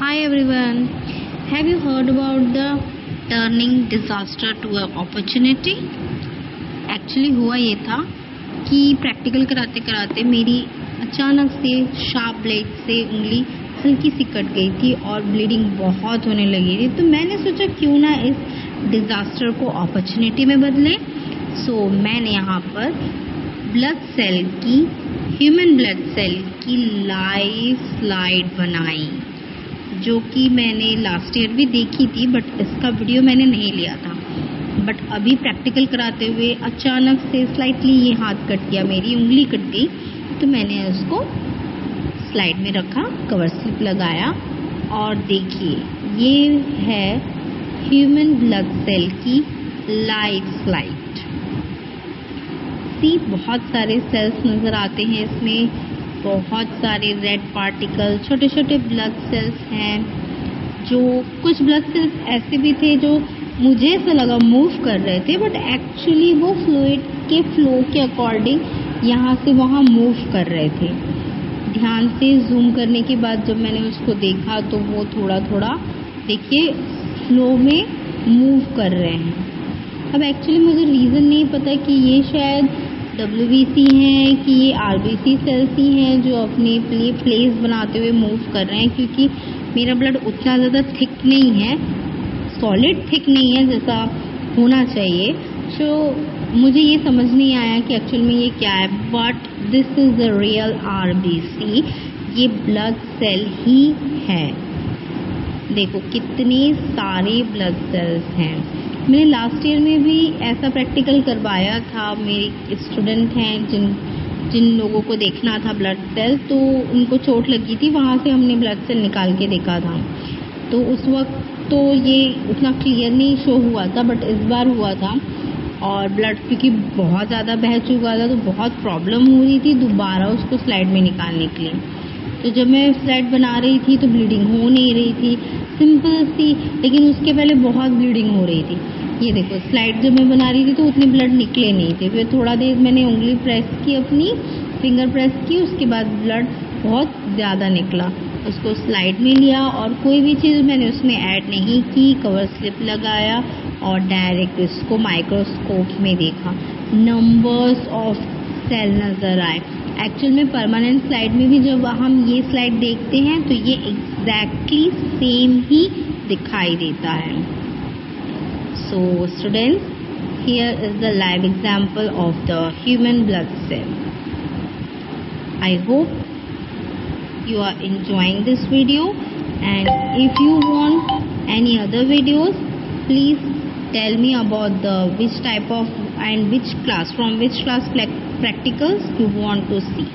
Hi everyone. Have you heard about the turning disaster to a opportunity? Actually हुआ ये था कि practical कराते कराते मेरी अचानक से शार्प ब्लेड से उंगली हल्की सी कट गई थी और ब्लीडिंग बहुत होने लगी थी। तो मैंने सोचा क्यों ना इस डिज़ास्टर को अपॉर्चुनिटी में बदलें। सो मैंने यहाँ पर ह्यूमन ब्लड सेल की लाइव स्लाइड बनाई, जो कि मैंने लास्ट ईयर भी देखी थी, बट इसका वीडियो मैंने नहीं लिया था। बट अभी प्रैक्टिकल कराते हुए अचानक से स्लाइटली ये हाथ कट गया, मेरी उंगली कट गई, तो मैंने उसको स्लाइड में रखा, कवर स्लिप लगाया और देखिए ये है ह्यूमन ब्लड सेल की लाइव स्लाइड। बहुत सारे सेल्स नज़र आते हैं इसमें, बहुत सारे रेड पार्टिकल, छोटे छोटे ब्लड सेल्स हैं। जो कुछ ब्लड सेल्स ऐसे भी थे जो मुझे ऐसा लगा मूव कर रहे थे, बट एक्चुअली वो फ्लूइड के फ्लो के अकॉर्डिंग यहाँ से वहाँ मूव कर रहे थे। ध्यान से जूम करने के बाद जब मैंने उसको देखा तो वो थोड़ा थोड़ा देखिए फ्लो में मूव कर रहे हैं। अब एक्चुअली मुझे रीज़न नहीं पता कि ये शायद WBC हैं कि ये RBC सेल्स ही हैं जो अपने प्लेस बनाते हुए मूव कर रहे हैं, क्योंकि मेरा ब्लड उतना ज़्यादा थिक नहीं है, सॉलिड थिक नहीं है जैसा होना चाहिए। सो मुझे ये समझ नहीं आया कि एक्चुअल में ये क्या है, but this is the real RBC। ये ब्लड सेल ही है। देखो कितने सारे ब्लड सेल्स हैं। मैंने लास्ट ईयर में भी ऐसा प्रैक्टिकल करवाया था। मेरे स्टूडेंट हैं जिन लोगों को देखना था ब्लड सेल, तो उनको चोट लगी थी, वहाँ से हमने ब्लड सेल निकाल के देखा था। तो उस वक्त तो ये उतना क्लियर नहीं शो हुआ था, बट इस बार हुआ था। और ब्लड क्योंकि बहुत ज़्यादा बह चुका था तो बहुत प्रॉब्लम हो रही थी दोबारा उसको स्लाइड में निकालने के लिए। तो जब मैं स्लाइड बना रही थी तो ब्लीडिंग हो नहीं रही थी, सिंपल सी, लेकिन उसके पहले बहुत ब्लीडिंग हो रही थी। ये देखो स्लाइड जब मैं बना रही थी तो उतने ब्लड निकले नहीं थे। फिर थोड़ा देर मैंने उंगली प्रेस की, अपनी फिंगर प्रेस की, उसके बाद ब्लड बहुत ज़्यादा निकला। उसको स्लाइड में लिया और कोई भी चीज़ मैंने उसमें ऐड नहीं की, कवर स्लिप लगाया और डायरेक्ट इसको माइक्रोस्कोप में देखा। नंबर्स ऑफ सेल नज़र आए। एक्चुअल में परमानेंट स्लाइड में भी जब हम ये स्लाइड देखते हैं तो ये एग्जैक्टली सेम ही दिखाई देता है। So students, here is the live example of the human blood cell. I hope you are enjoying this video, and if you want any other videos, please tell me about the which type of and which class, from which class practicals you want to see.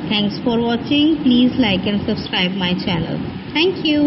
Thanks for watching. Please like and subscribe my channel. Thank you.